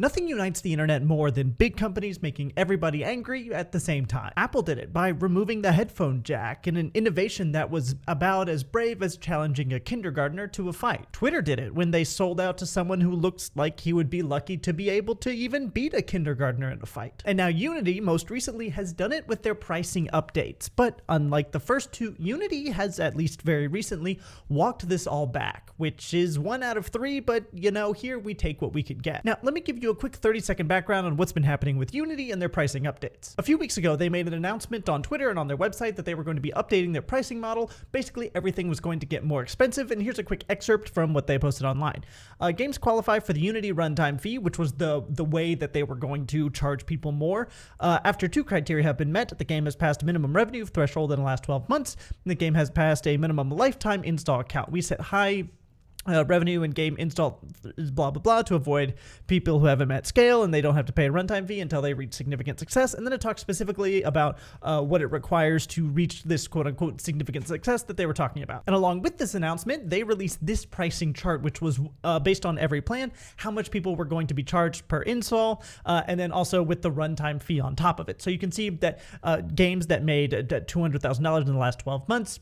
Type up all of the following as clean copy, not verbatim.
Nothing unites the internet more than big companies making everybody angry at the same time. Apple did it by removing the headphone jack in an innovation that was about as brave as challenging a kindergartner to a fight. Twitter did it when they sold out to someone who looks like he would be lucky to be able to even beat a kindergartner in a fight. And now Unity most recently has done it with their pricing updates. But unlike the first two, Unity has at least very recently walked this all back, which is 1 out of 3, but here we take what we could get. Now, let me give you a quick 30-second background on what's been happening with Unity and their pricing updates. A few weeks ago, they made an announcement on Twitter and on their website that they were going to be updating their pricing model. Basically, everything was going to get more expensive, and here's a quick excerpt from what they posted online. Games qualify for the Unity Runtime Fee, which was the way that they were going to charge people more. After 2 criteria have been met, the game has passed a minimum revenue threshold in the last 12 months, and the game has passed a minimum lifetime install count. We set high revenue and game install blah blah blah to avoid people who haven't met scale and they don't have to pay a runtime fee until they reach significant success. And then it talks specifically about what it requires to reach this quote-unquote significant success that they were talking about. And along with this announcement, they released this pricing chart, which was based on every plan, how much people were going to be charged per install, and then also with the runtime fee on top of it. So you can see that games that made $200,000 in the last 12 months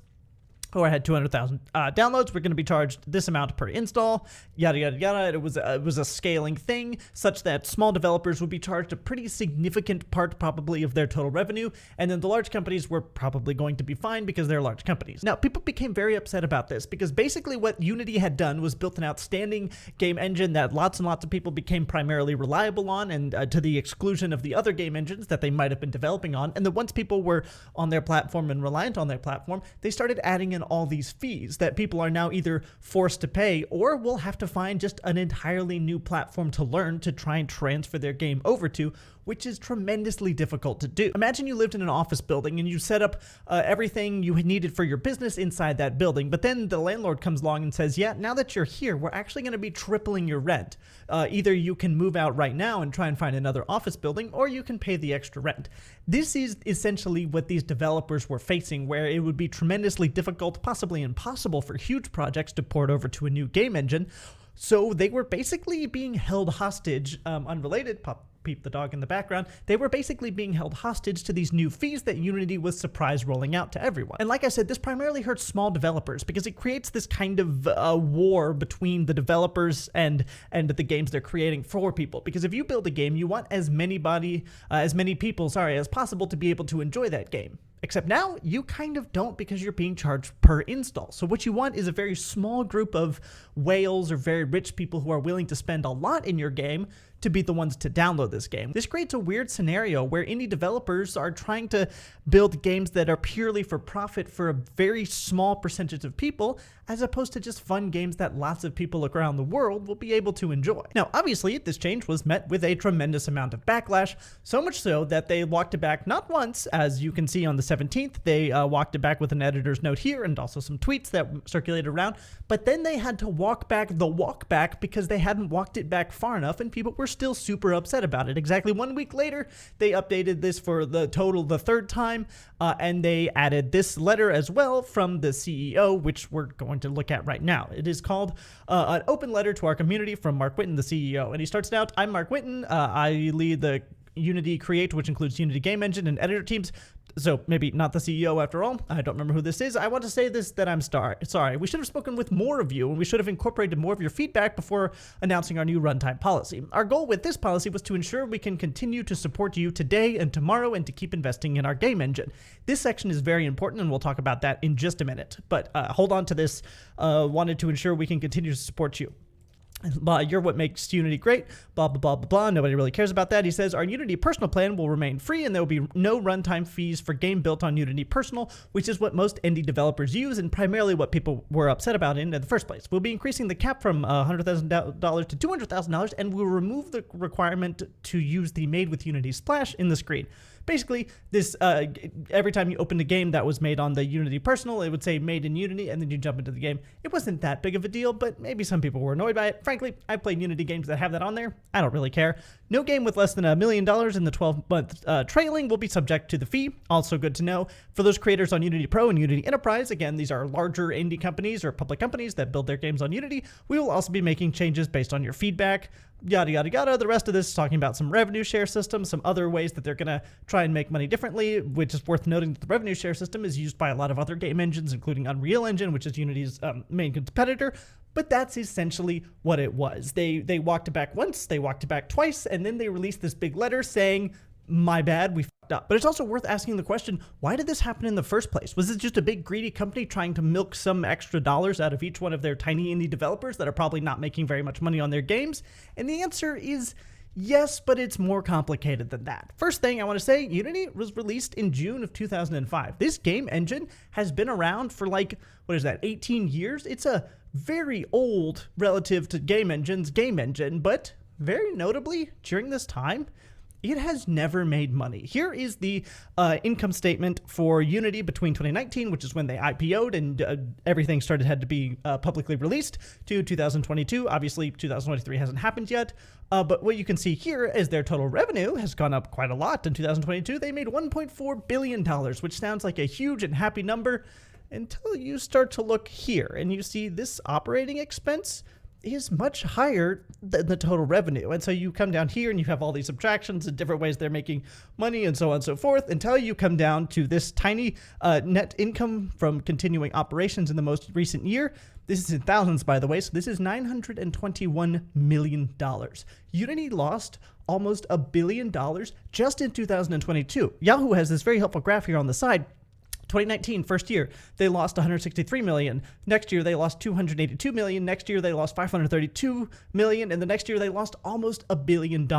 or had 200,000 downloads, we're going to be charged this amount per install, yada, yada, yada. It was a scaling thing such that small developers would be charged a pretty significant part probably of their total revenue, and then the large companies were probably going to be fine because they're large companies. Now, people became very upset about this because basically what Unity had done was built an outstanding game engine that lots and lots of people became primarily reliable on, and to the exclusion of the other game engines that they might have been developing on. And then once people were on their platform and reliant on their platform, they started adding in all these fees that people are now either forced to pay or will have to find just an entirely new platform to learn to try and transfer their game over to, which is tremendously difficult to do. Imagine you lived in an office building and you set up everything you needed for your business inside that building, but then the landlord comes along and says, yeah, now that you're here, we're actually going to be tripling your rent. Either you can move out right now and try and find another office building, or you can pay the extra rent. This is essentially what these developers were facing, where it would be tremendously difficult, possibly impossible for huge projects to port over to a new game engine. So they were basically being held hostage, unrelated, peep the dog in the background, they were basically being held hostage to these new fees that Unity was surprise rolling out to everyone. And like I said, this primarily hurts small developers because it creates this kind of war between the developers and the games they're creating for people. Because if you build a game, you want as many people as possible to be able to enjoy that game. Except now you kind of don't, because you're being charged per install. So what you want is a very small group of whales or very rich people who are willing to spend a lot in your game to be the ones to download this game. This creates a weird scenario where indie developers are trying to build games that are purely for profit for a very small percentage of people, as opposed to just fun games that lots of people around the world will be able to enjoy. Now, obviously, this change was met with a tremendous amount of backlash, so much so that they walked it back not once, as you can see on the 17th, they walked it back with an editor's note here and also some tweets that circulated around, but then they had to walk back the walk back because they hadn't walked it back far enough and people were still super upset about it. Exactly 1 week later, they updated this for the 3rd time, and they added this letter as well from the CEO, which we're going to look at right now. It is called an open letter to our community from Mark Whitten, the CEO. And he starts it out, I'm Mark Whitten. I lead the Unity Create, which includes Unity Game Engine and editor teams. So maybe not the CEO after all. I don't remember who this is. I want to say this, that I'm sorry. We should have spoken with more of you, and we should have incorporated more of your feedback before announcing our new runtime policy. Our goal with this policy was to ensure we can continue to support you today and tomorrow and to keep investing in our game engine. This section is very important, and we'll talk about that in just a minute. But hold on to this. Wanted to ensure we can continue to support you. You're what makes Unity great, blah, blah, blah, blah, blah. Nobody really cares about that. He says, our Unity Personal plan will remain free and there will be no runtime fees for game built on Unity Personal, which is what most indie developers use and primarily what people were upset about in the first place. We'll be increasing the cap from $100,000 to $200,000 and we'll remove the requirement to use the Made with Unity splash in the screen. Basically, this every time you opened a game that was made on the Unity Personal, it would say made in Unity, and then you jump into the game. It wasn't that big of a deal, but maybe some people were annoyed by it. Frankly, I've played Unity games that have that on there. I don't really care. No game with less than $1 million in the 12-month trailing will be subject to the fee. Also good to know, for those creators on Unity Pro and Unity Enterprise, again, these are larger indie companies or public companies that build their games on Unity, we will also be making changes based on your feedback, yada, yada, yada. The rest of this is talking about some revenue share systems, some other ways that they're going to try and make money differently, which is worth noting that the revenue share system is used by a lot of other game engines, including Unreal Engine, which is Unity's main competitor. But that's essentially what it was. They walked it back once, they walked it back twice, and then they released this big letter saying, my bad, we fucked up. But it's also worth asking the question, why did this happen in the first place? Was it just a big greedy company trying to milk some extra dollars out of each one of their tiny indie developers that are probably not making very much money on their games? And the answer is yes, but it's more complicated than that. First thing I want to say, Unity was released in June of 2005. This game engine has been around for 18 years? It's a very old relative to game engines game engine, but very notably during this time, it has never made money. Here is the income statement for Unity between 2019, which is when they IPO'd and everything had to be publicly released, to 2022. Obviously, 2023 hasn't happened yet. But what you can see here is their total revenue has gone up quite a lot. In 2022, they made $1.4 billion, which sounds like a huge and happy number until you start to look here and you see this operating expense is much higher than the total revenue. And so you come down here and you have all these subtractions and different ways they're making money and so on and so forth until you come down to this tiny net income from continuing operations in the most recent year. This is in thousands, by the way. So this is $921 million. Unity lost almost $1 billion just in 2022. Yahoo has this very helpful graph here on the side. 2019, first year, they lost $163 million. Next year, they lost $282 million. Next year, they lost $532 million. And the next year, they lost almost $1 billion.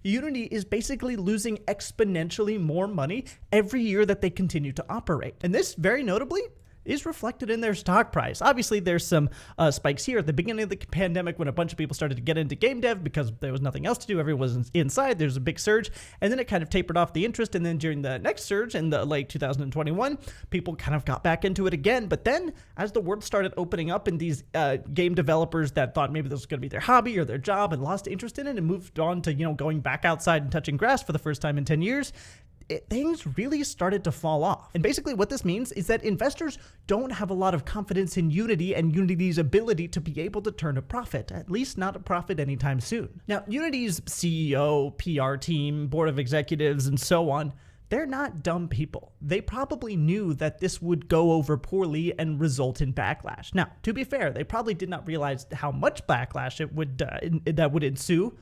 Unity is basically losing exponentially more money every year that they continue to operate. And this, very notably, is reflected in their stock price. Obviously, there's some spikes here at the beginning of the pandemic when a bunch of people started to get into game dev because there was nothing else to do. Everyone was inside. There's a big surge, and then it kind of tapered off the interest. And then during the next surge in the late 2021, people kind of got back into it again. But then as the world started opening up and these game developers that thought maybe this was going to be their hobby or their job and lost interest in it and moved on to, going back outside and touching grass for the first time in 10 years, things really started to fall off. And basically what this means is that investors don't have a lot of confidence in Unity and Unity's ability to be able to turn a profit, at least not a profit anytime soon. Now, Unity's CEO, PR team, board of executives, and so on, they're not dumb people. They probably knew that this would go over poorly and result in backlash. Now, to be fair, they probably did not realize how much backlash that would ensue,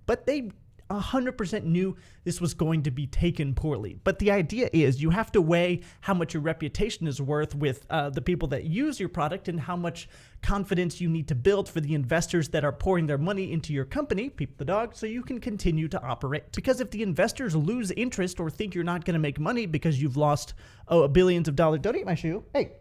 but they 100% knew this was going to be taken poorly. But the idea is you have to weigh how much your reputation is worth with the people that use your product and how much confidence you need to build for the investors that are pouring their money into your company, Peep the dog, so you can continue to operate. Because if the investors lose interest or think you're not going to make money because you've lost billions of dollars, don't eat my shoe. Hey.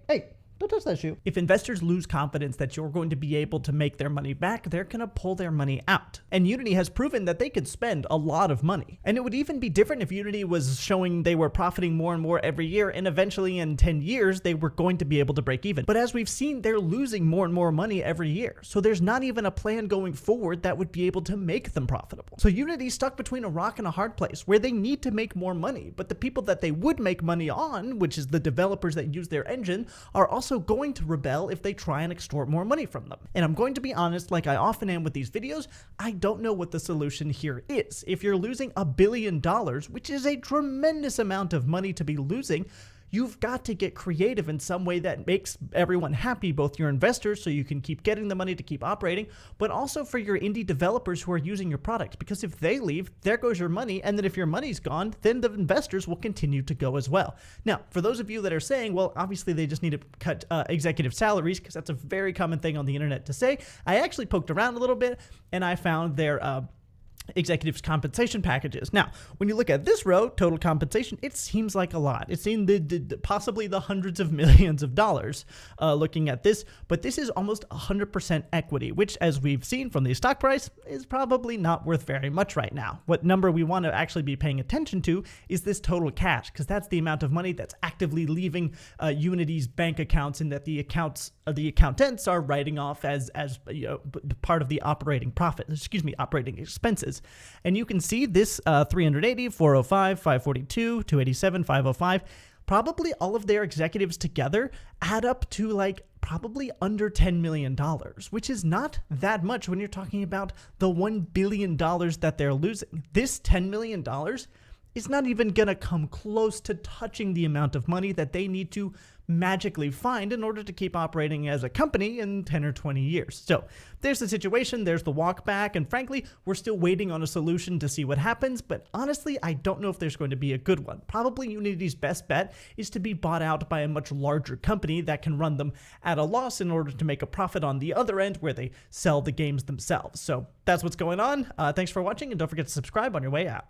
Don't touch that shoe. If investors lose confidence that you're going to be able to make their money back, they're going to pull their money out. And Unity has proven that they can spend a lot of money. And it would even be different if Unity was showing they were profiting more and more every year, and eventually in 10 years, they were going to be able to break even. But as we've seen, they're losing more and more money every year. So there's not even a plan going forward that would be able to make them profitable. So Unity's stuck between a rock and a hard place where they need to make more money, but the people that they would make money on, which is the developers that use their engine, are also going to rebel if they try and extort more money from them. And I'm going to be honest, like I often am with these videos, I don't know what the solution here is. If you're losing $1 billion, which is a tremendous amount of money to be losing, you've got to get creative in some way that makes everyone happy, both your investors so you can keep getting the money to keep operating, but also for your indie developers who are using your product. Because if they leave, there goes your money. And then if your money's gone, then the investors will continue to go as well. Now, for those of you that are saying, well, obviously they just need to cut executive salaries, because that's a very common thing on the internet to say, I actually poked around a little bit and I found their executives' compensation packages. Now, when you look at this row, total compensation, it seems like a lot. It's in possibly the hundreds of millions of dollars looking at this, but this is almost 100% equity, which, as we've seen from the stock price, is probably not worth very much right now. What number we want to actually be paying attention to is this total cash, because that's the amount of money that's actively leaving Unity's bank accounts and that the accountants are writing off as part of the operating expenses. is. And you can see this 380, 405, 542, 287, 505, probably all of their executives together add up to like probably under $10 million, which is not that much when you're talking about the $1 billion that they're losing. This $10 million is not even going to come close to touching the amount of money that they need to magically find in order to keep operating as a company in 10 or 20 years. So there's the situation, there's the walk back, and frankly, we're still waiting on a solution to see what happens, but honestly, I don't know if there's going to be a good one. Probably Unity's best bet is to be bought out by a much larger company that can run them at a loss in order to make a profit on the other end where they sell the games themselves. So that's what's going on. Thanks for watching, and don't forget to subscribe on your way out.